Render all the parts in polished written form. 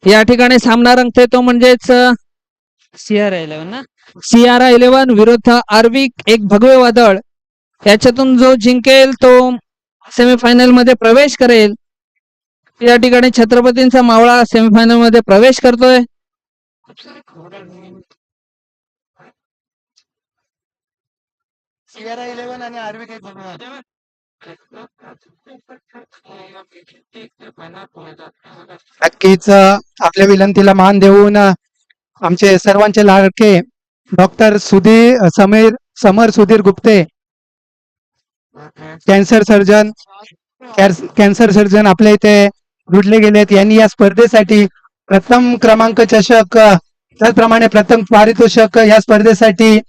या ठिकाणी सामना रंगतोय तो म्हणजेच CR11 ना, CR11 विरुद्ध आर्विक एक भगवे वादळ. याच्यातून जो जिंकेल तो सेमीफायनल मध्ये प्रवेश करेल. या ठिकाणी छत्रपतींचा मावळा सेमीफायनल मध्ये प्रवेश करतोय. CR11 आणि आर्विक एक नक्कीच आपल्या विनंतीला मान देऊन आमचे सर्वांचे लाडके डॉक्टर समर सुधीर गुप्ते कॅन्सर सर्जन आपल्या इथे रुजले गेलेत. यांनी या स्पर्धेसाठी प्रथम क्रमांक चषक त्याचप्रमाणे प्रथम पारितोषिक या स्पर्धेसाठी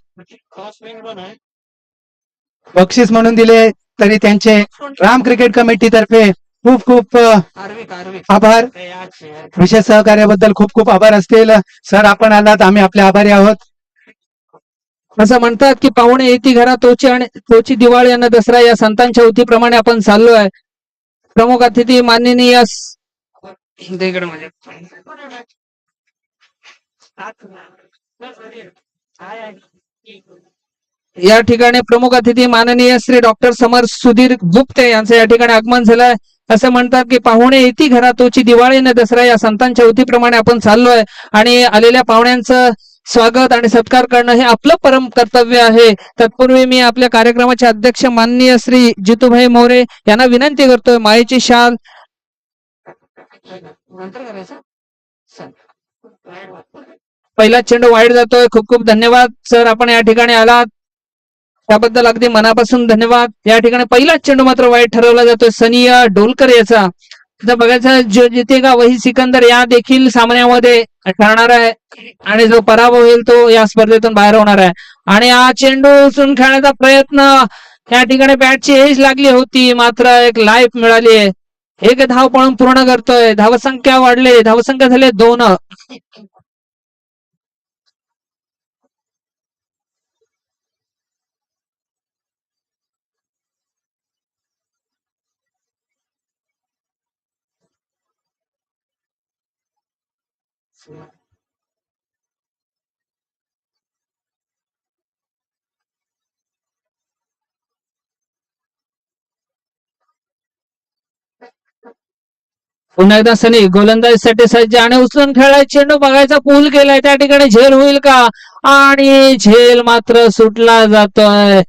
बक्षीस म्हणून दिले. तरी त्यांचे राम क्रिकेट कमिटी तर्फे खूप खूप आभार. विशेष सहकार्याबद्दल खूप खूप आभार असतील. सर आपण आलात, आम्ही आपले आभारी आहोत. असं म्हणतात की पाहुणे येती घरा तोची आणि तोची दिवाळी आणि दसरा या संतांच्या उतीप्रमाणे आपण चाललो आहे. प्रमुख अतिथी माननीय या ठिकाणी प्रमुख अतिथी माननीय श्री डॉक्टर समर सुधीर गुप्ते यांचं या ठिकाणी आगमन झालंय. असं म्हणतात की पाहुणे येती घरा तोची दिवाळी आणि दसरा या संतांच्या उतीप्रमाणे आपण चाललोय आणि आलेल्या पाहुण्यांचं स्वागत आणि सत्कार करणं हे आपलं परम कर्तव्य आहे. तत्पूर्वी मी आपल्या कार्यक्रमाचे अध्यक्ष माननीय श्री जितूभाई मोरे यांना विनंती करतोय मायेची शाल पहिला चेंडू वाईड जातोय. खूप खूप धन्यवाद सर, आपण या ठिकाणी आलात त्याबद्दल अगदी मनापासून धन्यवाद. या ठिकाणी पहिला चेंडू मात्र वाईड ठरवला जातोय सनिया डोलकर याचा. आता बघायचं जो जितेगा वही सिकंदर या देखील सामन्यामध्ये ठरणार आहे आणि जो पराभव होईल तो या स्पर्धेतून बाहेर होणार आहे. आणि हा चेंडू उचलून खेळण्याचा प्रयत्न या ठिकाणी बॅटची एज लागली होती मात्र एक लाईफ मिळाली आहे. एक धाव पळून पूर्ण करतोय. धावसंख्या वाढली, धावसंख्या झाली 2. पुन्हा एकदा सनी गोलंदाजीसाठी सज्ज आणि उचलून खेळलाय. चेंडू बघायचा पूल केलाय, त्या ठिकाणी झेल होईल का? आणि झेल मात्र सुटला जातोय.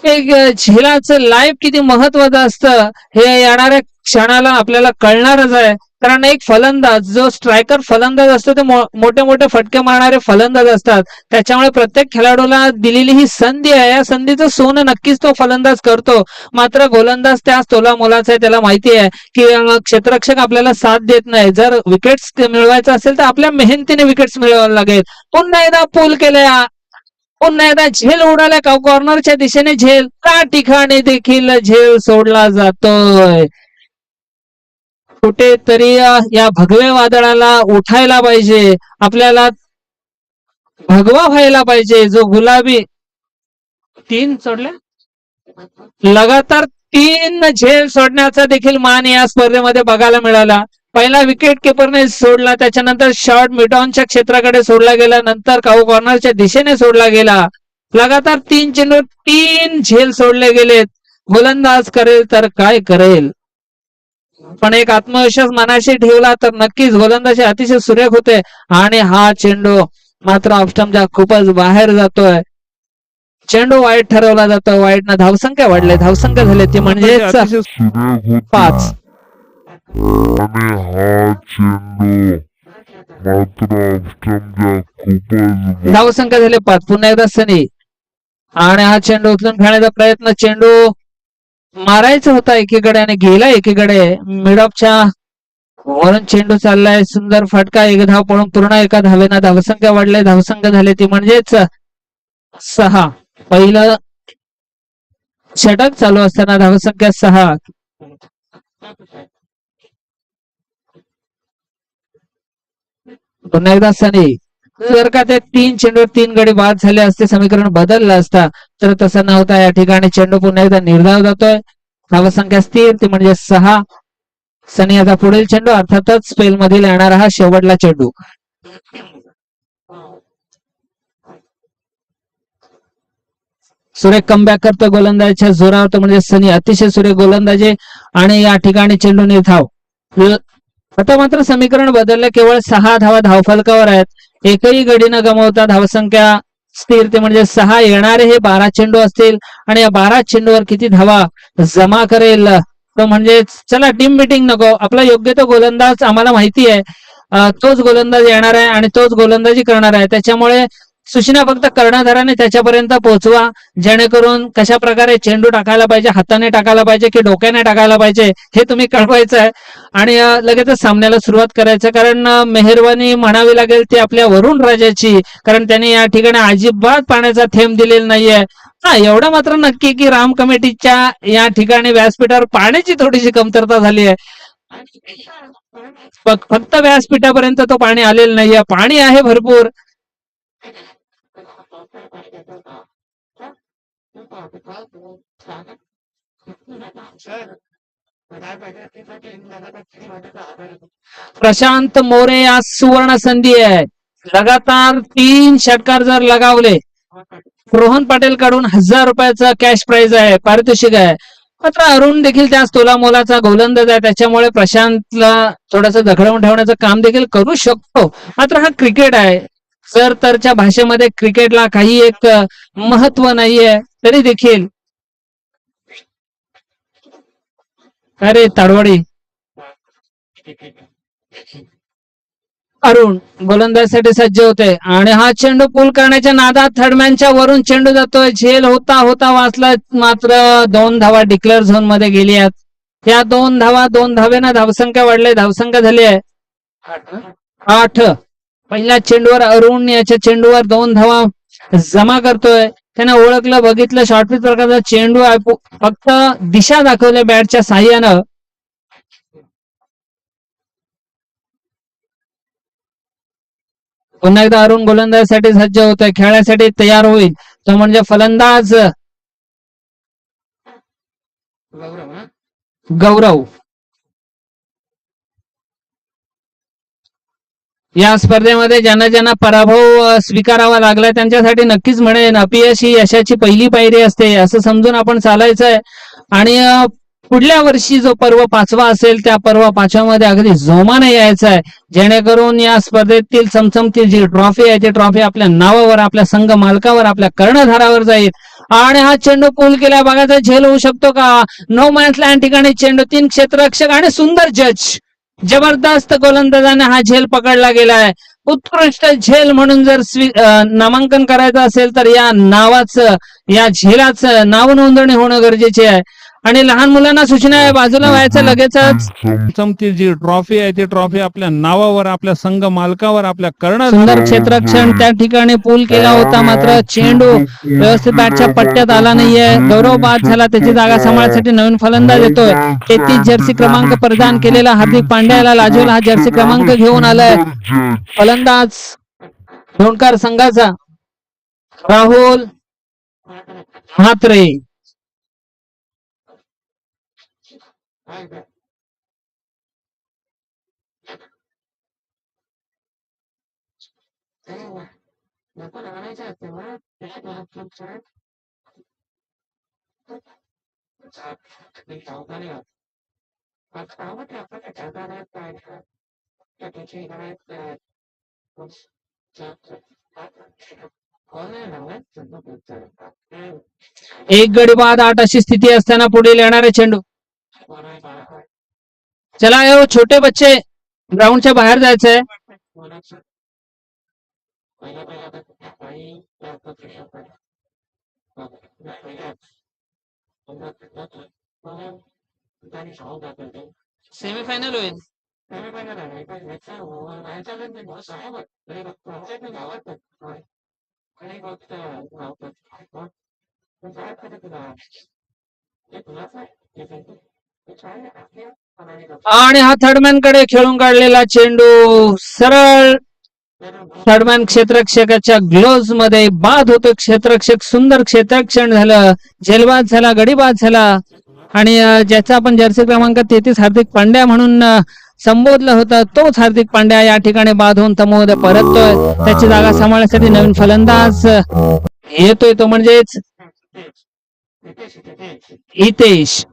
एक झेलाचं लाईफ किती महत्वाचं असतं हे येणाऱ्या क्षणाला आपल्याला कळणारच आहे. कारण एक फलंदाज जो स्ट्रायकर फलंदाज असतो ते मोठे मोठे फटके मारणारे फलंदाज असतात. त्याच्यामुळे प्रत्येक खेळाडूला दिलेली ही संधी आहे, या संधीचं सोनं नक्कीच तो फलंदाज करतो. मात्र गोलंदाज त्याच तोला मोलाचा आहे. त्याला माहिती आहे की क्षेत्ररक्षक आपल्याला साथ देत नाही. जर विकेट्स मिळवायचं असेल तर आपल्या मेहनतीने विकेट्स मिळवायला लागेल. पुन्हा एकदा पूल केल्या, पुन्हा एकदा झेल उडाल्या का कॉर्नरच्या दिशेने झेल, त्या ठिकाणी देखील झेल सोडला जातोय. कुठेतरी या भगव्या वादळाला उठायला पाहिजे, आपल्याला भगवा व्हायला पाहिजे. जो गुलाबी 3 सोडले लगातार 3 झेल सोडण्याचा देखील मान या स्पर्धेमध्ये बघायला मिळाला. पहिला विकेट किपरने सोडला, त्याच्यानंतर शॉर्ट मिडऑनच्या क्षेत्राकडे सोडला गेला, नंतर काऊ कॉर्नरच्या दिशेने सोडला गेला. लगातार 3 चेंडू 3 झेल सोडले गेलेत. गोलंदाज करेल तर काय करेल, पण एक आत्मविश्वास मनाशी ठेवला तर नक्कीच गोलंदाजी अतिशय सुरेख होते. आणि हा चेंडू मात्र ऑफस्टंपच्या खूपच बाहेर जातोय. चेंडू वाईट ठरवला जातो. वाईटनं धावसंख्या वाढली, धावसंख्या झाली ती म्हणजे 5. धावसंख्या झाली 5. पुन्हा एकदा सनी आणि हा चेंडू उचलून खेळण्याचा प्रयत्न, चेंडू मारायचा होता एकीकडे आणि गेला एकीकडे. मिडऑफच्या वरून चेंडू चाललाय, सुंदर फटका, एक धाव पळून पूर्ण एका धावेनं धावसंख्या वाढली. धावसंख्या झाली ती म्हणजेच 6. पहिलं षटक चालू असताना धावसंख्या 6. पुन्हा एकदा सनी. जर का ते 3 चेंडूवर 3 गडी बाद झाले असते, समीकरण बदललं असता, तर तसं नव्हता. या ठिकाणी चेंडू पुन्हा एकदा निर्धाव जातोय. धावसंख्या स्थिर ती म्हणजे 6. सनी आता पुढील चेंडू अर्थातच स्पेल मधील येणारा हा शेवटला चेंडू. सुरेख कमबॅक करतो गोलंदाजीच्या जोरावर, तो म्हणजे सनी. अतिशय सुरेख गोलंदाजी आणि या ठिकाणी चेंडू निर्धाव. आता मात्र समीकरण बदललं. केवळ 6 धावा धावफलकावर आहेत. एकही गडी न गमावता धावसंख्या स्थिर, ते म्हणजे 6. येणारे हे 12 चेंडू असतील आणि या 12 चेंडूवर किती धावा जमा करेल तो म्हणजे. चला टीम मिटिंग नको, आपला योग्य तो गोलंदाज आम्हाला माहिती आहे. तोच गोलंदाज येणार आहे आणि तोच गोलंदाजी करणार आहे. त्याच्यामुळे सूचना फक्त कर्णधाराने त्याच्यापर्यंत पोहोचवा, जेणेकरून कशा प्रकारे चेंडू टाकायला पाहिजे, हाताने टाकायला पाहिजे की डोक्याने टाकायला पाहिजे हे तुम्ही कळवायचं आहे. आणि लगेचच सामन्याला सुरुवात करायचं, कारण मेहरबानी म्हणावी लागेल ती आपल्या वरुण राजाची, कारण त्यांनी या ठिकाणी अजिबात पाण्याचा थेंब दिलेला नाहीये. हा, एवढं मात्र नक्की की राम कमिटीच्या या ठिकाणी व्यासपीठावर पाण्याची थोडीशी कमतरता झाली आहे. फक्त व्यासपीठापर्यंत तो पाणी आलेलं नाहीये. पाणी आहे भरपूर. प्रशांत मोरे या सुवर्ण संधी आहे. लगातार 3 षटकार जर लगावले, रोहन पाटील कडून 1000 रुपयाचा कॅश प्राइज आहे, पारितोषिक आहे. मात्र अरुण देखील त्याच तोलामोलाचा गोलंदाज आहे, त्याच्यामुळे प्रशांतला थोडस दखडवून ठेवण्याचं काम देखील करू शकतो. मात्र हा क्रिकेट आहे. सर तरच्या भाषेमध्ये क्रिकेटला काही एक महत्व नाहीये, तरी देखील. अरे ताडवाडी. अरुण गोलंदाजीसाठी सज्ज होते आणि हा चेंडू पूल करण्याच्या नादात थर्डमॅनच्या वरून चेंडू जातोय. झेल होता होता वाचला, मात्र 2 धावा डिक्लेअर झोन मध्ये गेली आहेत. या 2 धावा, 2 धावेनं धावसंख्या वाढली. धावसंख्या झाली आहे 8. पहिल्या चेंडूवर अरुण याच्या चेंडूवर 2 धावा जमा करतोय. त्याने ओळखलं, बघितलं, शॉर्टपिच प्रकारचा चेंडू आहे, फक्त दिशा दाखवल्या बॅटच्या साह्यानं. पुन्हा एकदा अरुण गोलंदाजीसाठी सज्ज होतोय, खेळण्यासाठी तयार होईल. तो म्हणजे फलंदाज गौरव. या स्पर्धेमध्ये ज्यांना ज्यांना पराभव स्वीकारावा लागलाय त्यांच्यासाठी नक्कीच म्हणेन अपयश ही यशाची पहिली पायरी असते, असं समजून आपण चालायचंय. आणि पुढल्या वर्षी जो पर्व 5वा असेल, त्या पर्व 5व्या मध्ये अगदी जोमाने यायचं आहे, जेणेकरून या स्पर्धेतील चमचमतील जी ट्रॉफी आहे ती ट्रॉफी आपल्या नावावर, आपल्या संघ मालकावर, आपल्या कर्णधारावर जाईल. आणि हा चेंडू पूल केला, बघायचा झेल होऊ शकतो का. नो मॅन्स लँड ठिकाणी चेंडू, 3 क्षेत्ररक्षक आणि सुंदर जज. जबरदस्त गोलंदाजाने हा झेल पकडला गेलाय. उत्कृष्ट झेल म्हणून जर नामांकन करायचं असेल तर या नावाचं, या झेलाचं नाव नोंदणी होणं गरजेचे आहे. आणि लहान मुलांना सूचना आहे, बाजूला व्हायचं लगेचच. चमची जी ट्रॉफी आहे ती ट्रॉफी आपल्या नावावर, आपल्या संघ मालकावर, आपल्या सुंदर क्षेत्ररक्षण त्या ठिकाणी पूल केला होता, मात्र चेंडू व्यवस्थित बॅटच्या पट्ट्यात आला नाहीये. गौरव बाद झाला, त्याची जागा सांभाळण्यासाठी नवीन फलंदाज येतोय. 33 जर्सी क्रमांक परिधान केलेला हार्दिक पांड्याला लाजवला हा जर्सी क्रमांक घेऊन आलाय. फलंदाज धोणकर संघाचा राहुल म्हात्रे. एक गडी बाद 8 अशी स्थिती असताना पुढील येणारे चेंडू. चला यो छोटे बच्चे, ग्राउंडच्या बाहेर जायचंय. सेमीफायनल होईल. आणि हा थर्डमॅन कडे खेळून काढलेला चेंडू सरळ थर्डमॅन क्षेत्ररक्षकाच्या ग्लोव्ज मध्ये बाद होतो. क्षेत्ररक्षक सुंदर क्षेत्ररक्षण झालं, झेलबाद झाला, गडीबाद झाला. आणि ज्याचा आपण जर्सी क्रमांक 33 हार्दिक पांड्या म्हणून संबोधलं होतं, तोच हार्दिक पांड्या या ठिकाणी बाद होऊन तमोमध्ये परततोय. त्याची जागा सांभाळण्यासाठी नवीन फलंदाज येतोय, तो म्हणजेच हितेश.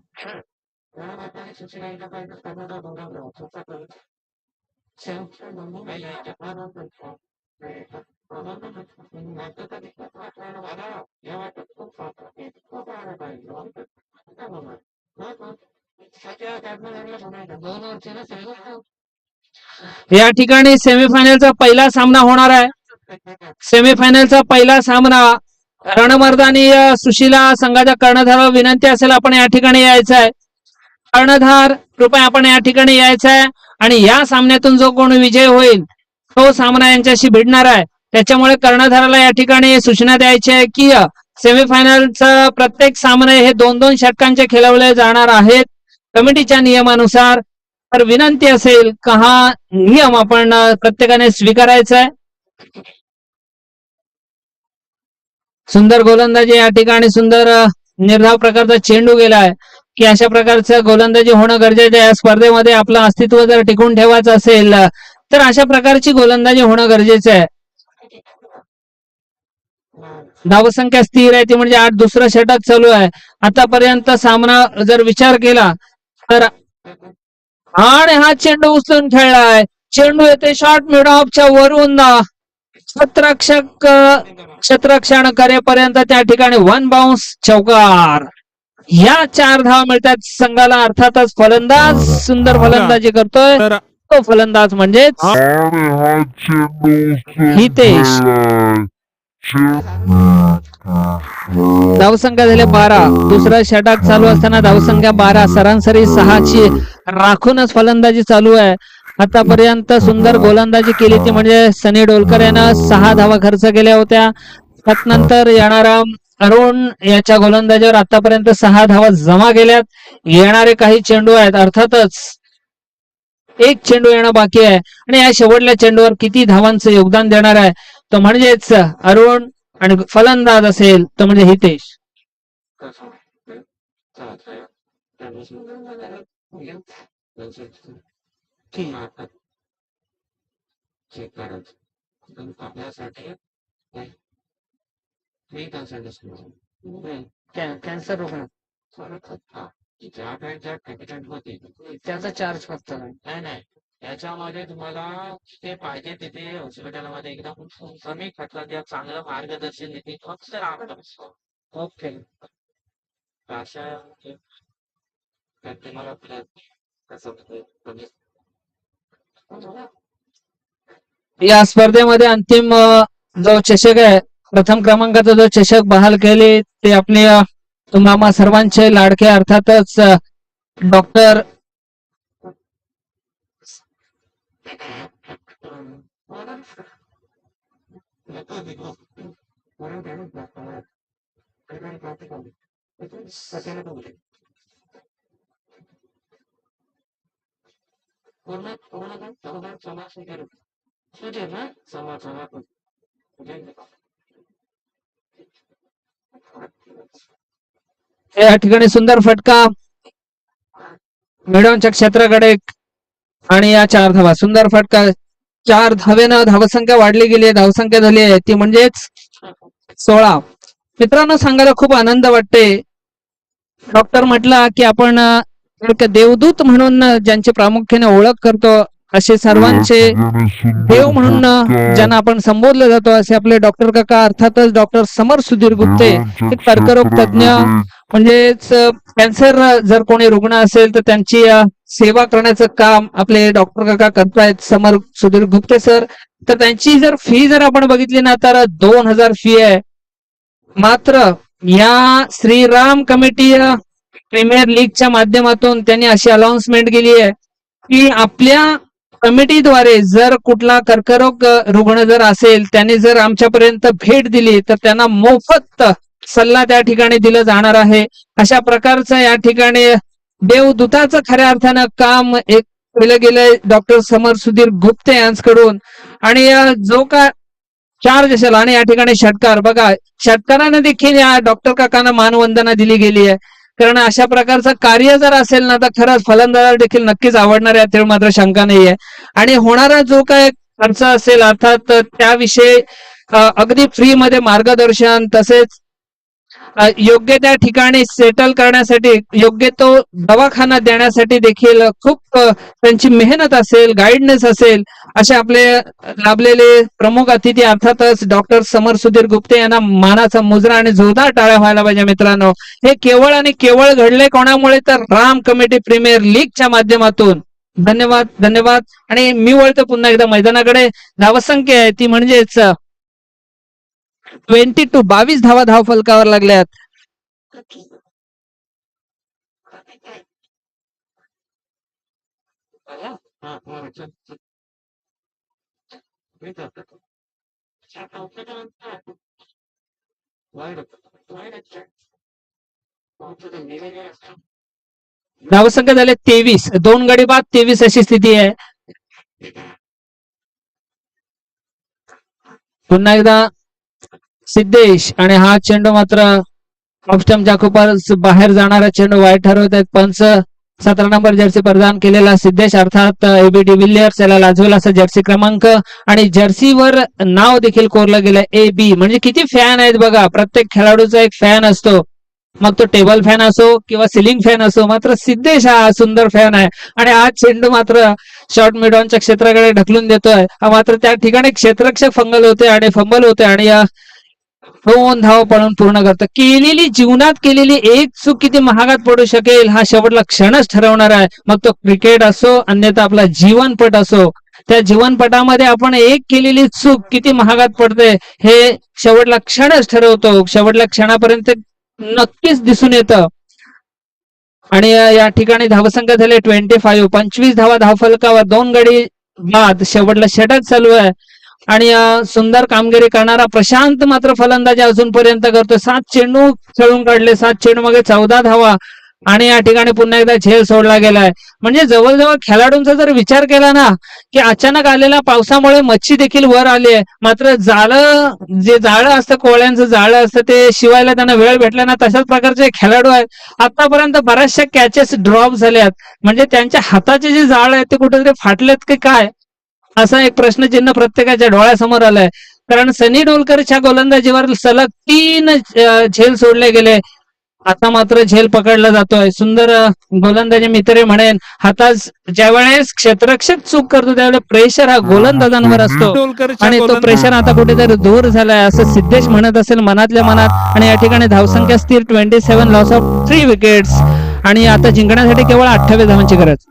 या ठिकाणी सेमीफायनलचा पहिला सामना होणार आहे. सेमीफायनलचा पहिला सामना रणमर्दानी सुशिला संघाच्या कर्णधाराला विनंती असेल आपण या ठिकाणी यायचं आहे. कर्णधार कृपया आपण या ठिकाणी यायचं आहे आणि या सामन्यातून जो कोण विजय होईल तो सामना यांच्याशी भिडणार आहे. त्याच्यामुळे कर्णधाराला या ठिकाणी सूचना द्यायची आहे की सेमीफायनलचा प्रत्येक सामने हे 2-2 षटकांचे खेळवले जाणार आहेत कमिटीच्या नियमानुसार. तर विनंती असेल का हा नियम आपण प्रत्येकाने स्वीकारायचा आहे. सुंदर गोलंदाजी या ठिकाणी, सुंदर निर्धाव प्रकारचा चेंडू गेलाय की अशा प्रकारचं गोलंदाजी होणं गरजेचं आहे. या स्पर्धेमध्ये आपलं अस्तित्व जर टिकून ठेवायचं असेल तर अशा प्रकारची गोलंदाजी होणं गरजेचं आहे. धावसंख्या स्थिर आहे ती म्हणजे 8 दुसरं षटक चालू आहे आतापर्यंत सामना जर विचार केला तर. आणि हा चेंडू उचलून खेळलाय, चेंडू येते शॉर्ट मिड ऑफच्या वरून क्षेत्ररक्षण करेपर्यंत त्या ठिकाणी 1 बाउन्स चौकार. या 4 धावा मिळतात संघाला. अर्थातच फलंदाज सुंदर फलंदाजी करतोय, तर तो फलंदाज म्हणजेच हितेश. धावसंख्या झाले 12. दुसरं षटक चालू असताना धावसंख्या 12, सरासरी 6ची राखूनच फलंदाजी चालू आहे. आतापर्यंत सुंदर गोलंदाजी केली ती म्हणजे सनी डोलकर यानं 6 धावा खर्च केल्या होत्या. त्यानंतर येणारा अरुण याच्या गोलंदाजीवर आतापर्यंत 6 धावा जमा केल्यात. येणारे काही चेंडू आहेत, अर्थातच एक चेंडू येणं बाकी आहे आणि या शेवटल्या चेंडूवर किती धावांचं योगदान देणार आहे तो म्हणजेच अरुण आणि फलंदाज असेल तो म्हणजे हितेश. कॅन्सर रुग्ण त्याचा चार्ज फक्त नाही. याच्यामध्ये तुम्हाला ते पाहिजे तिथे हॉस्पिटलमध्ये एकदम कमी खर्चात या चांगलं मार्गदर्शन देते फक्त ओके. अशा तुम्हाला या स्पर्धेमध्ये अंतिम जो चषक आहे, प्रथम क्रमांकाचा जो चषक बहाल केले ते आपले मामा सर्वांचे लाडके अर्थातच डॉक्टर या ठिकाणी सुंदर फटका मिडॉनच्या क्षेत्राकडे आणि या 4 धावा. सुंदर फटका, 4 धावेनं धावसंख्या वाढली गेली आहे. धावसंख्या झाली आहे ती म्हणजेच 16. मित्रांनो सांगायला खूप आनंद वाटते. डॉक्टर म्हटला की आपण एक देवदूत म्हणून ज्यांची प्रामुख्याने ओळख करतो असे सर्वांचे देव म्हणून ज्यांना आपण संबोधलं जातो असे आपले डॉक्टर काका अर्थातच डॉक्टर समर सुधीर गुप्ते, एक कर्करोग तज्ञ म्हणजेच कॅन्सर जर कोणी रुग्ण असेल तर त्यांची सेवा करण्याचं काम आपले डॉक्टर काका करतायत समर सुधीर गुप्ते सर. तर त्यांची जर फी जर आपण बघितली ना तर 2000 फी आहे. मात्र या श्रीराम कमिटी प्रीमियर लीगच्या माध्यमातून त्यांनी अशी अनाउन्समेंट केली आहे की आपल्या कमिटीद्वारे जर कुठला कर्करोग रुग्ण जर असेल त्यांनी जर आमच्यापर्यंत भेट दिली तर त्यांना मोफत सल्ला त्या ठिकाणी दिलं जाणार आहे. अशा प्रकारचं या ठिकाणी देवदूताचं खऱ्या अर्थानं काम एक केलं गेलंय डॉक्टर समर सुधीर गुप्ते यांच्याकडून. आणि जो का चार्ज असेल आणि या ठिकाणी षटकार बघा, षटकाराने देखील या डॉक्टर काकांना मानवंदना दिली गेली आहे. कारण अशा प्रकारचं कार्य जर असेल ना तर खरंच फलंदाजाला देखील नक्कीच आवडणार यात मात्र शंका नाहीये. आणि होणारा जो काय खर्च असेल अर्थात त्याविषयी अगदी फ्री मध्ये मार्गदर्शन तसेच योग्य त्या ठिकाणी सेटल करण्यासाठी योग्य तो दवाखाना देण्यासाठी देखील खूप त्यांची मेहनत असेल गाईडनेस असेल असे आपले लाभलेले प्रमुख अतिथी अर्थातच डॉक्टर समर सुधीर गुप्ते यांना मानाचा मुजरा आणि जोरदार टाळ्या व्हायला पाहिजे मित्रांनो. हे केवळ आणि केवळ घडले कोणामुळे तर राम कमिटी प्रीमियर लीगच्या माध्यमातून. धन्यवाद धन्यवाद. आणि मी वळतो पुन्हा एकदा मैदानाकडे. धावसंख्या आहे ती म्हणजेच 22 धावा धाव फलकावर लागल्यात. धावसंख्या झाले 23, 2 गडी बाद 23 अशी स्थिती आहे. पुन्हा एकदा सिद्धेश आणि हा चेंडू मात्र ऑफस्टम्पच्या खूपच बाहेर जाणारा चेंडू वाईट ठरवत आहेत पंच. 17 नंबर जर्सी प्रदान केलेला सिद्धेश अर्थात एबी डिव्हिलियर्स याला लाजवेल असा जर्सी क्रमांक आणि जर्सीवर नाव देखील कोरलं गेलं ए बी. म्हणजे किती फॅन आहेत बघा. प्रत्येक खेळाडूचा एक फॅन असतो, मग तो टेबल फॅन असो किंवा सिलिंग फॅन असो. मात्र सिद्धेश हा सुंदर फॅन आहे आणि हा चेंडू मात्र शॉर्ट मिडॉनच्या क्षेत्राकडे ढकलून देतोय. मात्र त्या ठिकाणी क्षेत्ररक्षक फंबल होते आणि 2 धाव पळून पूर्ण करतं. जीवनात केलेली एक चूक किती महागात पडू शकेल हा शेवटला क्षणच ठरवणार आहे. मग तो क्रिकेट असो अन्यथा आपला जीवनपट असो. त्या जीवनपटामध्ये आपण एक केलेली चूक किती महागात पडते हे शेवटला क्षणच ठरवतो. शेवटल्या क्षणापर्यंत नक्कीच दिसून येतं. आणि या ठिकाणी धावसंख्या झाले 25 धावा धावफलकावर 2 गडी बाद. शेवटला षटक चालू आहे आणि सुंदर कामगिरी करणारा प्रशांत मात्र फलंदाजी अजूनपर्यंत करतो. 7 चेंडू खेळून काढले, 7 चेंडू मागे 14 धावा आणि या ठिकाणी पुन्हा एकदा झेल सोडला गेलाय. म्हणजे जवळजवळ खेळाडूंचा जर विचार केला ना की अचानक आलेल्या पावसामुळे मच्छी देखील वर आली आहे. मात्र जाळं असतं, कोळ्यांचं जाळं असतं, ते शिवायला त्यांना वेळ भेटला ना तशाच प्रकारचे खेळाडू आहेत. आतापर्यंत बऱ्याचशा कॅचेस ड्रॉप झाल्यात. म्हणजे त्यांच्या हाताचे जे जाळ आहेत ते कुठेतरी फाटलेत की काय असा एक प्रश्नचिन्ह प्रत्येकाच्या डोळ्यासमोर आलाय. कारण सनी डोलकरच्या गोलंदाजीवर सलग 3 झेल सोडले गेले. आता मात्र झेल पकडला जातोय. सुंदर गोलंदाजी मित्र म्हणेन. हाताच ज्या वेळेस क्षेत्ररक्षक चूक करतो त्यावेळेस प्रेशर हा गोलंदाजांवर असतो डोलकरच्या आणि तो प्रेशर आता कुठेतरी दूर झालाय असं सिद्धेश म्हणत असेल मनातल्या मनात. आणि या ठिकाणी धावसंख्या स्थिर 27, लॉस ऑफ 3 विकेट्स आणि आता जिंकण्यासाठी केवळ 28 धावांची गरज.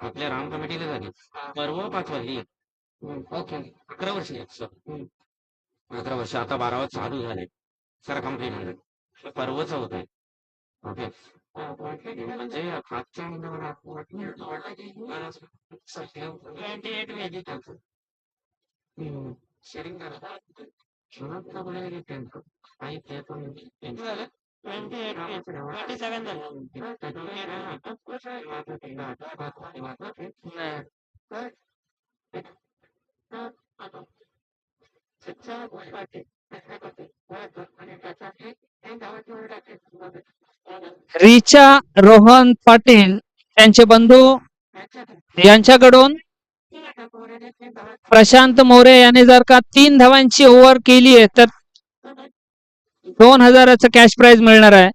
आपल्या राम कमिटीला झाली परवा 5 वाजली. ओके 11 वर्ष 11 वर्ष आता 12 चालू झाले सर कंप्लीट परवाच होत आहे. ओके म्हणजे मागच्या शेअरिंग रिचा रोहन पाटील त्यांचे बंधू यांच्याकडून प्रशांत मोरे यांनी जर का 3 धावांची ओव्हर केली आहे तर 2000चं कॅश प्राइज मिळणार आहे.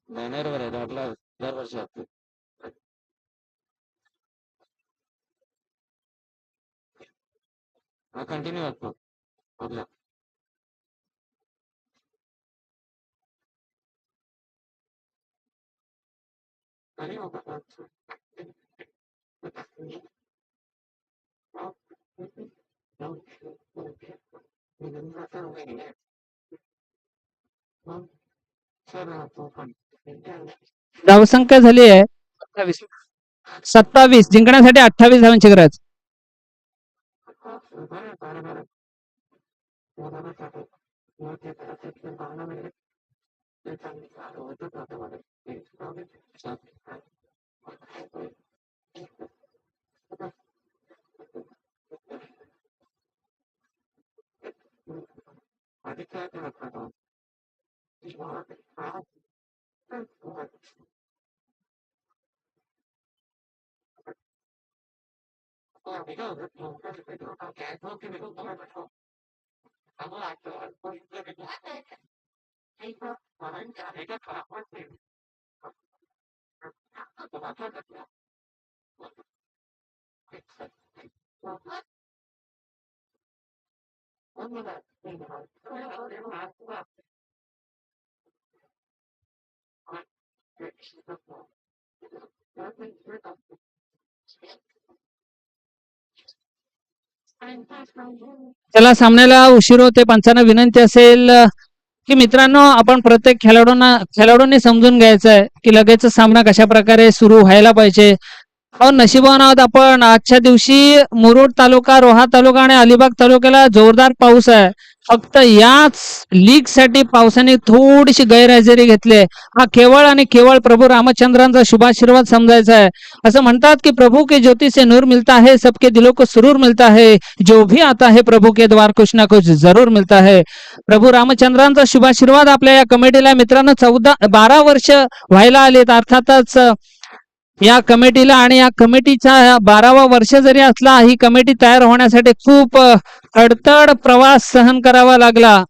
बॅनरवर आहे आपला दरवर्षी असतो. हा कंटिन्यू असतो आपला. धावसंख्या झाली आहे 27. जिंकण्यासाठी 28 धावांची गरज. चला, सामन्याला उशीर होते. पंचांना विनंती असेल की मित्रांनो, आपण प्रत्येक खेळाडूंनी समजून घ्यायचं आहे की लगेच सामना कशा प्रकारे सुरू व्हायला पाहिजे. नशिबान आहोत आपण. आजच्या दिवशी मुरुड तालुका, रोहा तालुका आणि अलिबाग तालुक्याला जोरदार पाऊस आहे. फक्त याच लीग साठी पावसाने थोडीशी गैरहजेरी घेतली. हा केवळ आणि केवळ प्रभू रामचंद्रांचा शुभाशीर्वाद समजायचा आहे. असं म्हणतात की प्रभू के ज्योति से नूर मिलता है, सबके दिलों को सुरूर मिलता है, जो भी आता है प्रभू के द्वार कुछ ना कुछ जरूर मिलता है. प्रभू रामचंद्रांचा शुभाशीर्वाद आपल्या या कमिटीला मित्रांनो 12 वर्ष व्हायला आलेत. अर्थातच या कमिटीला आणि या कमिटीचा 12वा वर्ष जरी असला, ही कमिटी तयार होण्यासाठी खूप अडतड प्रवास सहन करावा लागला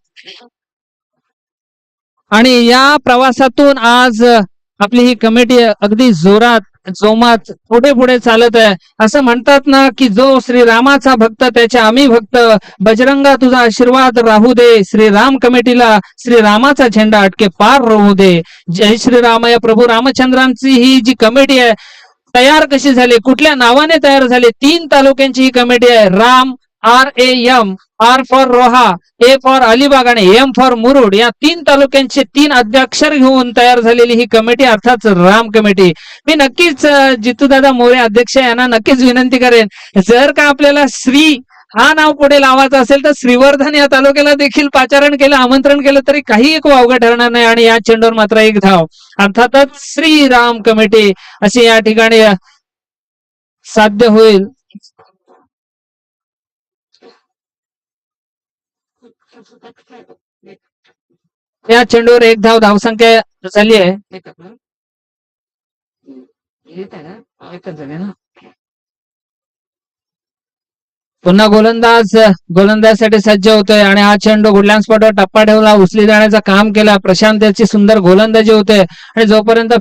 आणि या प्रवासातून आज आपली ही कमिटी अगदी जोमात पुढे पुढे चालत आहे. असं म्हणतात ना की जो श्रीरामाचा भक्त त्याचे आम्ही भक्त, बजरंगा तुझा आशीर्वाद राहू दे, श्रीराम कमिटीला श्रीरामाचा झेंडा अटके पार राहू दे. जय श्रीराम. या प्रभू रामचंद्रांची ही जी कमिटी आहे तयार कशी झाली, कुठल्या नावाने तयार झाली? 3 तालुक्यांची ही कमिटी आहे. Ram, RAM, R for Roha, A for Alibag आणि M फॉर मुरुड, या 3 तालुक्यांचे 3 अध्यक्षर घेऊन तयार झालेली ही कमिटी अर्थात राम कमिटी. मी नक्कीच जितूदादा मोरे अध्यक्ष यांना नक्कीच विनंती करेन, जर का आपल्याला श्री हा नाव पुढे लावायचं असेल तर श्रीवर्धन या तालुक्याला देखील पाचारण केलं, आमंत्रण केलं तरी काही एक वावगं ठरणार नाही. आणि या चेंडूवर मात्र 1 धाव. अर्थातच श्रीराम कमिटी अशी या ठिकाणी साध्य होईल. या चेंडूवर 1 धाव. धावसंख्या झाली आहे. पुन्हा गोलंदाजसाठी सज्ज होतोय आणि हा चेंडू गुडलँड स्पॉटवर टप्पा ठेवला, उचली जाण्याचं काम केला. प्रशांत याची सुंदर गोलंदाजी होते आणि जोपर्यंत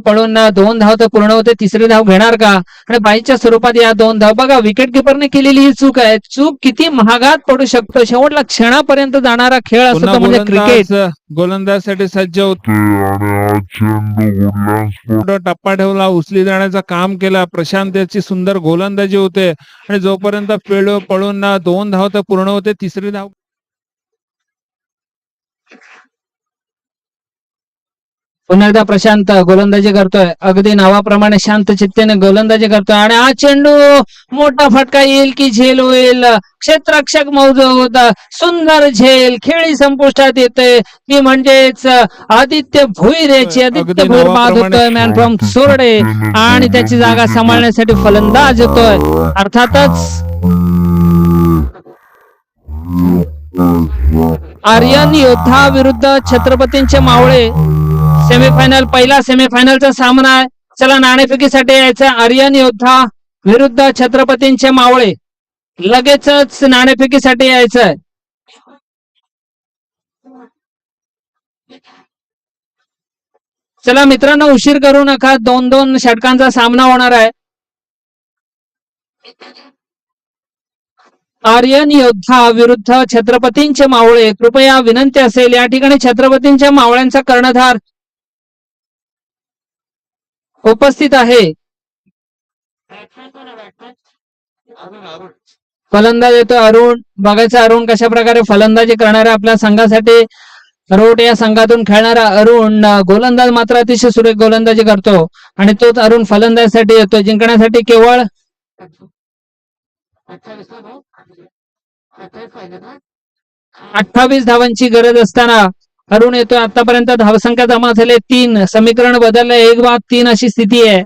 पळून 2 धाव तर पूर्ण होते, 3री धाव घेणार का? आणि बाईच्या स्वरूपात या 2 धाव. बघा, विकेट किपरने केलेली ही चूक आहे. चूक किती महागात पडू शकतो. शेवटला क्षणापर्यंत जाणारा खेळ असतो म्हणजे क्रिकेट. गोलंदाजसाठी सज्ज होते टप्पा ठेवला, उचली जाण्याचं काम केला. प्रशांत याची सुंदर गोलंदाजी होते आणि जोपर्यंत पळून 2 धाव तर पूर्ण होते, 3री धाव. पुन्हा एकदा प्रशांत गोलंदाजी करतोय. अगदी नावाप्रमाणे शांत चित्तेने गोलंदाजी करतोय आणि हा चेंडू मोठा फटका येईल की झेल होईल? क्षेत्ररक्षक मौजूद, सुंदर झेल. खेळी संपुष्टात येते ती म्हणजेच आदित्य भोईरेची. आदित्य भोईर बाद होतोय, मॅन फ्रॉम सोरडे, आणि त्याची जागा सांभाळण्यासाठी फलंदाज येतोय अर्थातच आर्यन योद्धा विरुद्ध छत्रपतींचे मावळे. सेमीफायनल, पहिला सेमीफायनलचा सामना आहे. चला, नाणेफेकीसाठी यायचं. आर्यन योद्धा विरुद्ध छत्रपतींचे मावळे. लगेचच नाणेफेकीसाठी यायचंय. चला मित्रांनो, उशीर करू नका. 2-2 षटकांचा सामना होणार आहे. आर्यन योद्धा विरुद्ध छत्रपतींचे मावळे. कृपया विनंती असेल, या ठिकाणी छत्रपतींच्या मावळ्यांचा कर्णधार उपस्थित आहे. फलंदाज येतो अरुण. बघायचं अरुण कशा प्रकारे फलंदाजी करणाऱ्या आपल्या संघासाठी. रोट या संघातून खेळणारा अरुण गोलंदाज मात्र अतिशय सुरेख गोलंदाजी करतो आणि तोच अरुण फलंदाजीसाठी येतो. जिंकण्यासाठी केवळ 28 धावांची गरज असताना अरुण येतोय. आतापर्यंत धावसंख्या जमा झाले 3. समीकरण बदललं 1/3 अशी स्थिती आहे.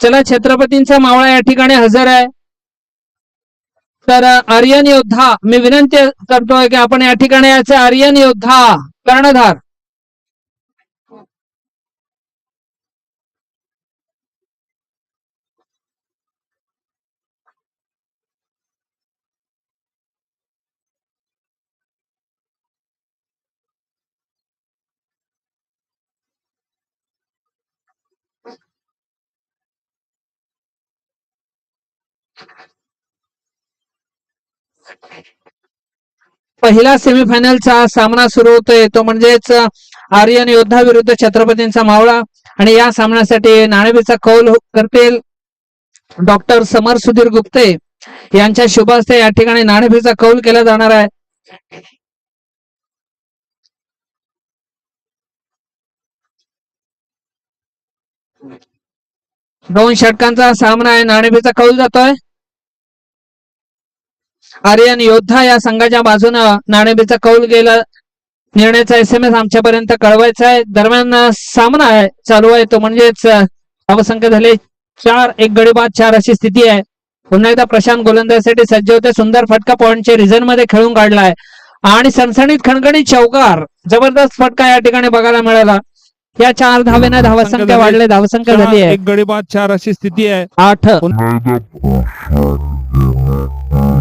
चला छत्रपतींचा मावळा या ठिकाणी हजर आहे. तर आर्यन योद्धा मी विनंती करतोय की आपण या ठिकाणी याचे आर्यन योद्धा कर्णधार पहिला सेमीफायनलचा सामना सुरू होतोय तो म्हणजेच आर्यन योद्धा विरुद्ध छत्रपतींचा मावळा आणि या सामन्यासाठी नाणेफेकीचा कौल करतील डॉक्टर समर सुधीर गुप्ते यांच्या शुभ हस्ते या ठिकाणी नाणेफेकीचा कौल केला जाणार आहे. दोन षटकांचा सामना आहे. नाणेफेकीचा कौल जातोय. आर्यन योद्धा या संघाच्या बाजूनं नाणेफेकीचा कौल गेला. निर्णयाचा SMS आमच्यापर्यंत कळवायचा आहे. दरम्यान सामना आहे चालू आहे तो म्हणजेच धावसंख्या झाले 4. 1 गडी बाद 4 अशी स्थिती आहे. पुन्हा एकदा प्रशांत गोलंदाजीसाठी सज्ज होते. सुंदर फटका पॉइंटच्या रिझन मध्ये खेळून काढलाय आणि सणसणीत खणखणीत चौकार जबरदस्त फटका या ठिकाणी बघायला मिळाला. या 4 धावेने धावसंख्या वाढले. धावसंख्या झाली आहे 1 गडी बाद 4 अशी स्थिती आहे. 8.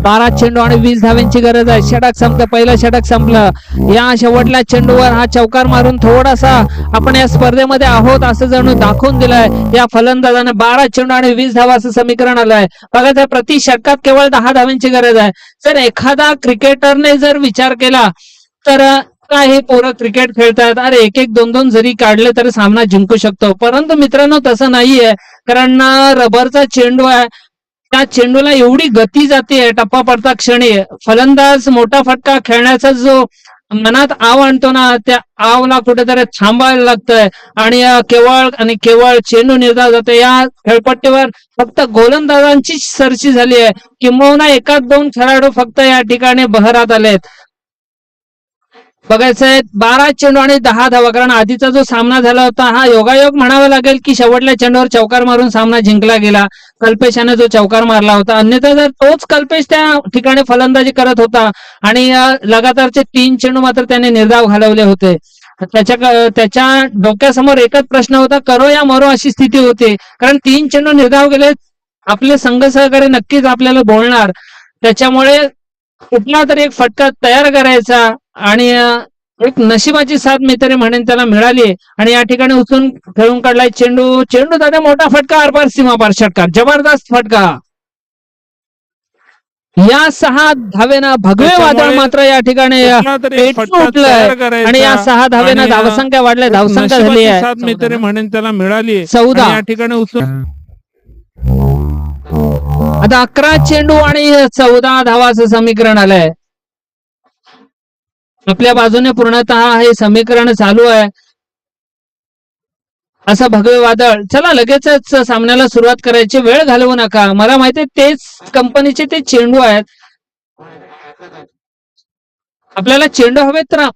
12 चेंडू आणि 20 धाव्यांची गरज आहे. षटक संपलं. पहिलं षटक संपलं. या शेवटल्या चेंडूवर हा चौकार मारून थोडासा आपण या स्पर्धेमध्ये आहोत असं जणू दाखवून दिलंय या फलंदाजाने. 12 चेंडू आणि 20 धावा असं समीकरण आलंय. बघा प्रति षटकात केवळ 10 धाव्यांची गरज आहे. जर एखादा क्रिकेटरने जर विचार केला तर काय हे पोरं क्रिकेट खेळतात, अरे 1-1 2-2 जरी काढले तरी सामना जिंकू शकतो. परंतु मित्रांनो तसं नाहीये. कारण रबरचा चेंडू आहे. त्या चेंडूला एवढी गती जाते टप्पा पडता क्षणी. फलंदाज मोठा फटका खेळण्याचा जो मनात आव आणतो ना त्या आवला कुठेतरी थांबायला लागतंय आणि केवळ चेंडू निर्धाव जातो. या खेळपट्टीवर फक्त गोलंदाजांची सरशी झाली आहे. किंबहुना 1-2 खेळाडू फक्त या ठिकाणी बहरात आलेत. बघायचंय 12 चेंडू आणि 10 धावा. कारण आधीचा जो सामना झाला होता हा योगायोग म्हणावा लागेल की शेवटल्या चेंडूवर चौकार मारून सामना जिंकला गेला. कल्पेशाने जो चौकार मारला होता. अन्यथा जर तोच कल्पेश त्या ठिकाणी फलंदाजी करत होता आणि लगातारचे 3 चेंडू मात्र त्याने निर्धाव घालवले होते. त्याच्या डोक्यासमोर एकच प्रश्न होता, करो या मरो अशी स्थिती होती. कारण 3 चेंडू निर्धाव गेले. आपले संघ सहकारी नक्कीच आपल्याला बोलणार. त्याच्यामुळे कुठला तरी एक फटका तयार करायचा आणि एक नशिबाची साथ मी तरी म्हणेन त्याला मिळाली आणि या ठिकाणी उचलून खेळून काढलाय चेंडू दादा मोठा फटका आरपार सीमापार षटकार. जबरदस्त फटका. या 6 धावेनं भगवे वादळ मात्र या ठिकाणी उठलंय आणि या 6 धावेनं धावसंख्या वाढल्या. धावसंख्या झाली आहे मी तरी म्हणेन त्याला मिळाली 14. या ठिकाणी उचलून आता 11 चेंडू आणि 14 धावाचं समीकरण आलंय. आपल्या बाजूने पूर्णतः हे समीकरण चालू आहे. असं भगवे वादळ. चला लगेचच सामन्याला सुरुवात करायची. वेळ घालवू नका. मला माहिती तेच कंपनीचे ते चेंडू आहेत. आपल्याला चेंडू हवेत तर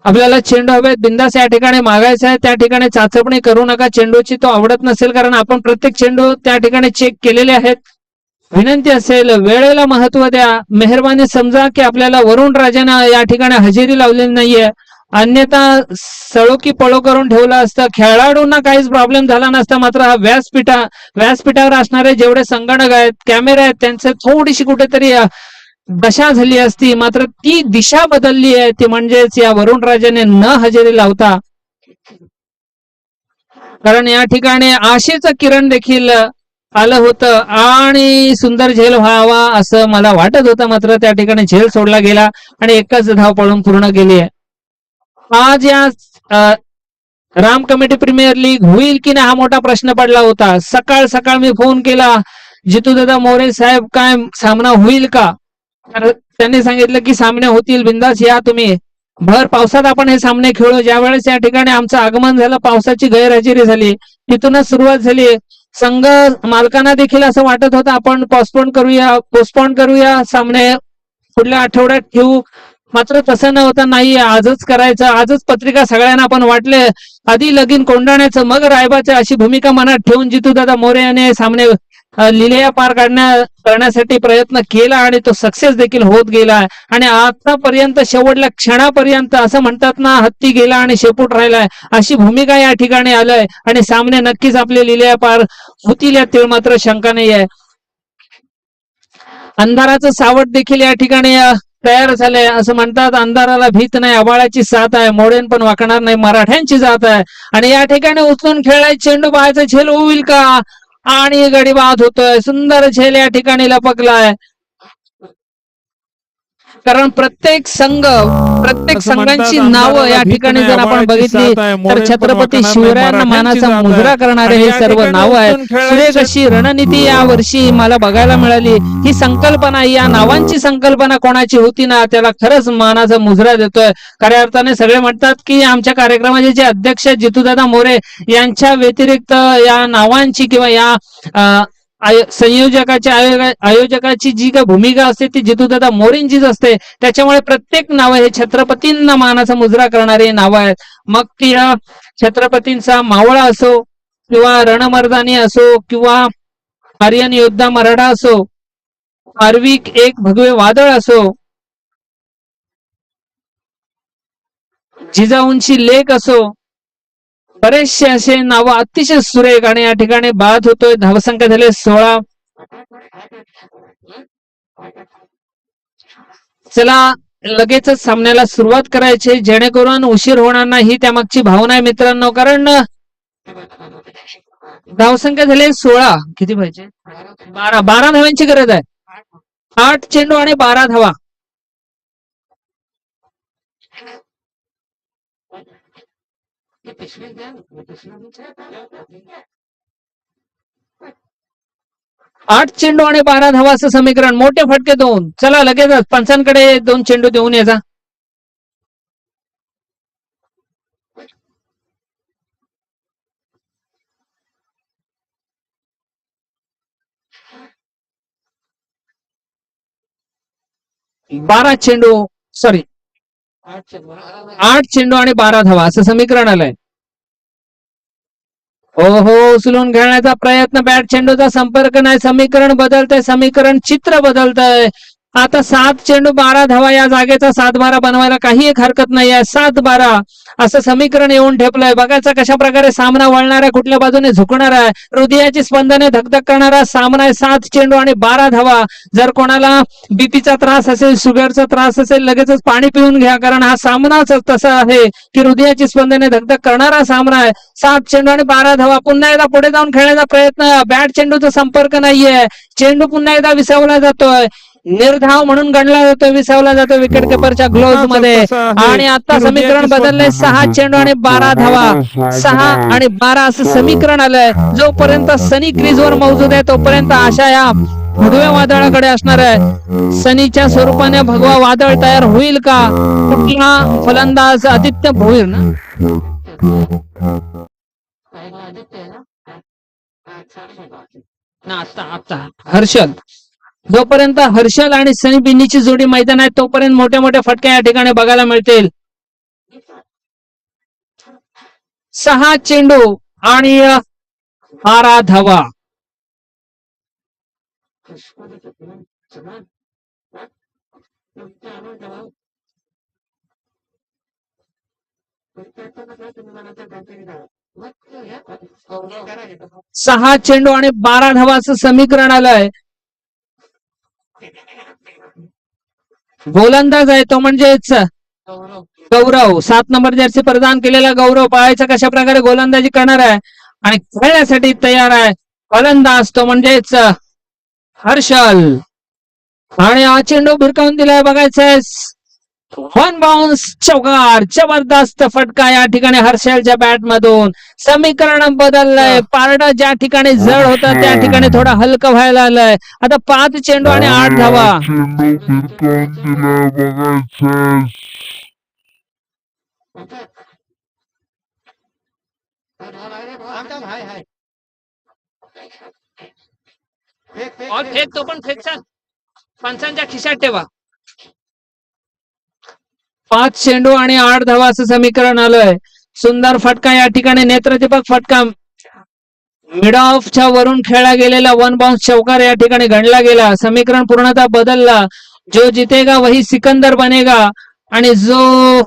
आपल्याला चेंडू हवेत. बिंदास या ठिकाणी मागायचा आहे. त्या ठिकाणी चाचपणी करू नका. चेंडूची तो आवडत नसेल कारण आपण प्रत्येक चेंडू त्या ठिकाणी चेक केलेले आहेत. विनंती असेल वेळेला महत्व द्या. मेहरबानी समजा की आपल्याला वरुण राजानं या ठिकाणी हजेरी लावलेली नाहीये. अन्यथा सळो की पळो करून ठेवलं असतं. खेळाडूंना काहीच प्रॉब्लेम झाला नसता. मात्र हा व्यासपीठावर असणारे जेवढे संगणक आहेत कॅमेरे आहेत त्यांचे थोडीशी कुठेतरी दशा झाली असती. मात्र ती दिशा बदलली आहे. ती म्हणजेच या वरुण राजाने न हजेरी लावता. कारण या ठिकाणी आशेचं किरण देखील आलं होतं आणि सुंदर झेल व्हावा असं मला वाटत होतं, मात्र त्या ठिकाणी झेल सोडला गेला आणि एकच धाव पळून पूर्ण केली आहे. आज या राम कमिटी प्रीमियर लीग होईल की नाही हा मोठा प्रश्न पडला होता. सकाळ सकाळ मी फोन केला, जितूदादा मोरे साहेब काय सामना होईल का? तर त्यांनी सांगितलं की सामने होतील, बिंदास या तुम्ही. भर पावसात आपण हे सामने खेळू. ज्या वेळेस या ठिकाणी आमचं आगमन झालं, पावसाची गैरहजेरी झाली, तिथूनच सुरुवात झाली. संघ मालकांना देखील असं वाटत होतं आपण पोस्टपोन करूया सामने पुढल्या आठवड्यात ठेवू, मात्र तसं न होता नाही, आजच करायचं. आजच पत्रिका सगळ्यांना आपण वाटले, आधी लगीन कोंडाण्याचं मग रायबाचं अशी भूमिका मनात ठेवून जितूदादा मोरे याने सामने लिलेया पार करण्यासाठी प्रयत्न केला आणि तो सक्सेस देखील होत गेला. आणि आतापर्यंत शेवटल्या क्षणापर्यंत असं म्हणतात ना, हत्ती गेला आणि शेपूट राहिलाय, अशी भूमिका या ठिकाणी आलंय आणि सामने नक्कीच आपले लिलेया पार होतील यात मात्र शंका नाही आहे. अंधाराचं सावट देखील या ठिकाणी तयार झालंय. असं म्हणतात, अंधाराला भीत नाही, आबाळाची साथ आहे, मोडेन पण वाकणार नाही, मराठ्यांची जात आहे. आणि या ठिकाणी उचलून खेळाय चेंडू बाळाचा झेल होईल का? आणि गडी बाद होतोय. सुंदर झेल या ठिकाणी लपकलाय. कारण प्रत्येक संघांची नावं या ठिकाणी जर आपण बघितली तर छत्रपती शिवरायांना मानाचा मुजरा करणारे हे सर्व नाव आहेत. सुरेख अशी रणनीती या वर्षी मला बघायला मिळाली. ही संकल्पना, या नावांची संकल्पना कोणाची होती ना, त्याला खरंच मानाचा मुजरा देतोय. खऱ्या अर्थाने सगळे म्हणतात की आमच्या कार्यक्रमाचे जे अध्यक्ष जितूदादा मोरे यांच्या व्यतिरिक्त या नावांची किंवा या आयोजकाची जी काही भूमिका असते ती जितूदादा मोरेंचीच असते. त्याच्यामुळे प्रत्येक नाव हे छत्रपतींना मानाचा मुजरा करणारे नाव आहेत. मग ती छत्रपतींचा मावळा असो किंवा रणमर्दानी असो किंवा आर्यन योद्धा मराठा असो, आर्विक एक भगवे वादळ असो, जिजाऊंची लेक असो, बरेचसे असे नाव अतिशय सुरेख. आणि या ठिकाणी बाद होतोय. धावसंख्या झाले 16. चला लगेचच सामन्याला सुरुवात करायची, जेणेकरून उशीर होणार नाही, त्यामागची भावना आहे मित्रांनो. कारण धावसंख्या झाली 16. किती पाहिजे? 12 धावांची गरज आहे. 8 चेंडू आणि 12 धावा. आठ चेंडू आणि 12 धावा असं समीकरण. मोठे फटके 2. चला लगेचच पंचांकडे 2 चेंडू देऊन याचा. आठ चेंडू आणि 12 धावा असं समीकरण आलंय. हो, उचलून खेळण्याचा प्रयत्न, बॅट चेंडूचा संपर्क नाही. समीकरण बदलतंय, समीकरण चित्र बदलतंय. आता 7 चेंडू 12 धावा, या जागेचा 7-12 बनवायला काही एक हरकत नाही आहे. 7-12 असं समीकरण येऊन ठेपलंय. बघायचं कशा प्रकारे सामना वळणार आहे, कुठल्या बाजूने झुकणार आहे. हृदयाची स्पंदने धकधक करणारा सामना आहे. 7 चेंडू आणि 12 धावा. जर कोणाला बीपीचा त्रास असेल, शुगरचा त्रास असेल, लगेचच पाणी पिऊन घ्या, कारण हा सामनाच तसा आहे की हृदयाची स्पंदने धकधक करणारा सामना आहे. 7 चेंडू आणि 12 धावा. पुन्हा एकदा पुढे जाऊन खेळण्याचा प्रयत्न. बॅट चेंडूचा संपर्क नाहीये. चेंडू पुन्हा एकदा विसावला जातोय. निर्धाव म्हणून गणला जातो, विसावला जातो विकेट किपरच्या ग्लोव्ह मध्ये. आणि आता समीकरण बदललंय. 6 चेंडू आणि 12 धावा. 6 आणि 12 असं समीकरण आलंय. जोपर्यंत सनी क्रीजवर मौजूद आहे तोपर्यंत आशा या भगव्या वादळाकडे असणार आहे. सनीच्या स्वरूपाने भगवा वादळ तयार होईल का? कुठला फलंदाज? आदित्य भोईर ना, आता हर्षल. जोपर्यंत हर्षल आणि सनी बिन्नीची जोडी मैदान आहे तोपर्यंत मोठ्या मोठ्या फटक्या या ठिकाणी बघायला मिळतील. 6 चेंडू आणि 12 धावा. सहा चेंडू आणि 12 धावाचं समीकरण आलंय. गोलंदाज आहे तो म्हणजेच गौरव. 7 नंबर जर्सी परिधान केलेला गौरव पाहायचा कशा प्रकारे गोलंदाजी करणार आहे आणि खेळण्यासाठी तयार आहे. फलंदाज तो म्हणजेच हर्षल. आणि हा चेंडू भिरकावून दिलाय बघायचंय. वन बाउन्स चौकार. जबरदस्त फटका या ठिकाणी हर्षलच्या बॅट मधून. समीकरण बदललंय. पारड ज्या ठिकाणी जड होतं त्या ठिकाणी थोडं हलकं व्हायला आलंय. आता 5 चेंडू आणि 8 धावा. फेक तो पण फेक चाल. पंचांच्या खिशात ठेवा. 5 चेंडू आणि 8 धावा असं समीकरण आलंय. सुंदर फटका या ठिकाणी. नेत्रदीपक फटका. मिड ऑफच्या वरून खेळला गेलेला वन बाउन्स चौकार या ठिकाणी गणला गेला. समीकरण पूर्णतः बदलला. जो जितेगा वही सिकंदर बनेगा. आणि जो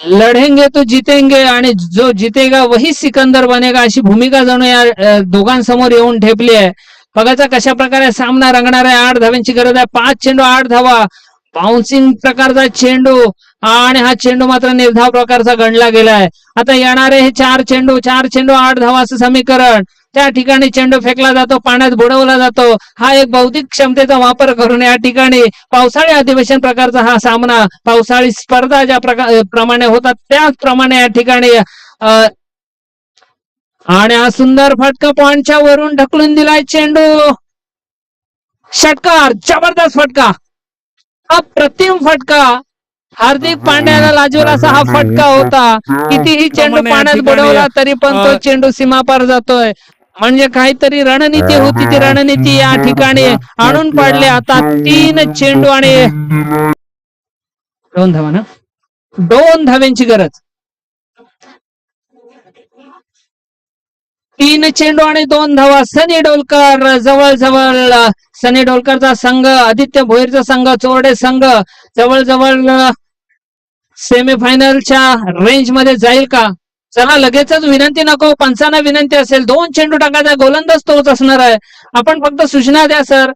लढेंगे तो जितेंगे आणि जो जितेगा वही सिकंदर बनेगा अशी भूमिका जणू या दोघांसमोर येऊन ठेपली आहे. बघायचा कशा प्रकारे सामना रंगणार आहे. 8 धाव्यांची गरज आहे. 5 चेंडू 8 धावा. बाउन्सिंग प्रकारचा चेंडू आणि हा चेंडू मात्र निर्धाव प्रकारचा गणला गेलाय. आता येणारे हे 4 चेंडू 8 धावा असं समीकरण. त्या ठिकाणी चेंडू फेकला जातो. पाण्यात बुडवला जातो. हा एक बौद्धिक क्षमतेचा वापर करून या ठिकाणी पावसाळी अधिवेशन प्रकारचा हा सामना, पावसाळी स्पर्धा ज्या प्रमाणे होतात त्याचप्रमाणे या ठिकाणी आणि हा सुंदर फटका पॉइंटच्या वरून ढकलून दिलाय चेंडू. षटकार. जबरदस्त फटका. अप्रतिम फटका. हार्दिक पांड्याला लाजवेल असा हा फटका होता. कितीही चेंडू पाण्यात बुडवला तरी पण तो चेंडू सीमापार जातोय. म्हणजे काहीतरी रणनीती होती. ती रणनीती या ठिकाणी आणून पाडली. आता 3 चेंडू आणि 2 धावा ना. 2 धाव्यांची गरज. 3 चेंडू आणि 2 धावा. सनी डोलकर जवळ सनी डोलकरचा संघ, आदित्य भोईरचा संघ, चोरडे संघ जवळ सेमीफायनलच्या रेंज मध्ये जाईल का? चला लगेचच विनंती नको. पंचांना विनंती असेल 2 चेंडू टाकायचा. गोलंदाज तोच असणार आहे. आपण फक्त सूचना द्या सर.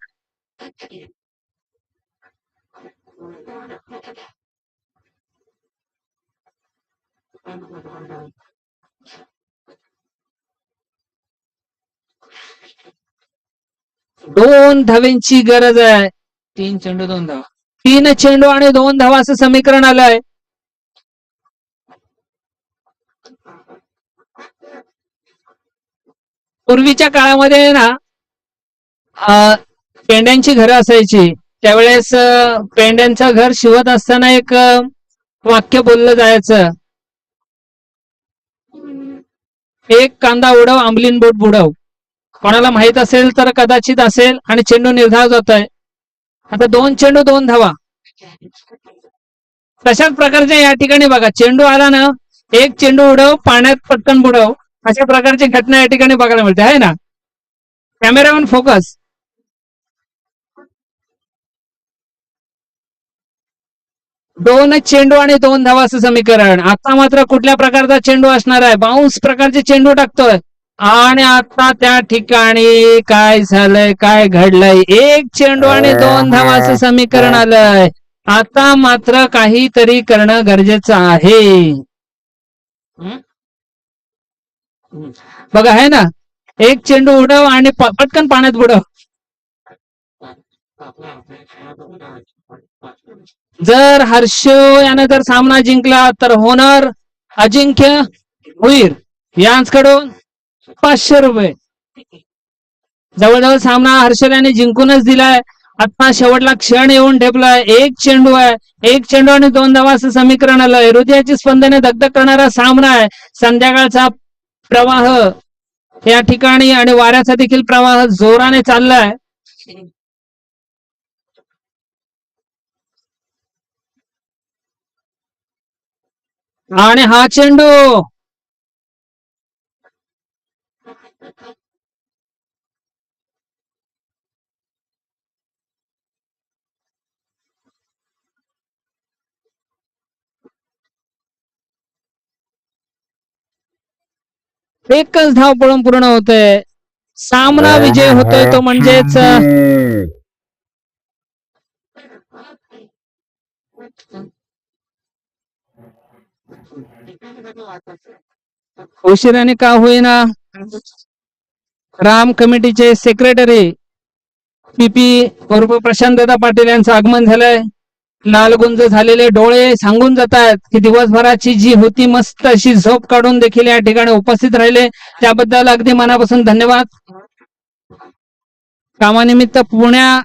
दोन धाव्यांची गरज आहे. 3 चेंडू 2 धावा. 3 चेंडू आणि 2 धावा असं समीकरण आलंय. पूर्वीच्या काळामध्ये ना पेंड्यांची घरं असायची. त्यावेळेस पेंड्यांचं घर शिवत असताना एक वाक्य बोललं जायचं. एक कांदा उडव आंबलीन बोट बुडव. कोणाला माहित असेल तर कदाचित असेल. आणि चेंडू निर्धाव जात आहे. आता 2 चेंडू 2 धावा. तशाच प्रकारच्या या ठिकाणी बघा चेंडू आला ना. एक चेंडू उडव पाण्यात पटकन बुडव. अशा प्रकारची घटना या ठिकाणी बघायला मिळते आहे ना. Cameraman focus. 2 चेंडू आणि 2 धावा असं समीकरण. आता मात्र कुठल्या प्रकारचा चेंडू असणार आहे. बाउन्स प्रकारचे चेंडू टाकतोय. आणि आता त्या ठिकाणी काय झालंय, काय घडलंय. 1 चेंडू आणि 2 धावा असं समीकरण आलंय. आता मात्र काहीतरी करणं गरजेचं आहे. बघा आहे ना. 1 चेंडू उडव आणि पटकन पाण्यात बुडव. जर हर्ष याने जर सामना जिंकला तर होणार अजिंक्य भोईर यांकडून 500 रुपये. जवळजवळ सामना हर्षल याने जिंकूनच दिलाय. आता शेवटला क्षण येऊन ठेपलाय. 1 चेंडू आहे. 1 चेंडू आणि 2 धावा असं समीकरण आलंय. हृदयाची स्पंदने दगदग करणारा सामना आहे. संध्याकाळचा प्रवाह या ठिकाणी आणि वाऱ्याचा देखील प्रवाह जोराने चाललाय. आणि हा चेंडू एकच धाव पळून पूर्ण होतोय. सामना विजय होतोय तो म्हणजेच उशिराने का होईना राम कमिटीचे सेक्रेटरी पीपी उर्फ प्रशांत दादा पाटील यांचं आगमन झालंय. लालगुंज झालेले डोळे सांगून जात आहेत की दिवसभराची जी होती मस्त अशी झोप काढून देखील या ठिकाणी उपस्थित राहिले, त्याबद्दल अगदी मनापासून धन्यवाद. कामानिमित्त पुण्या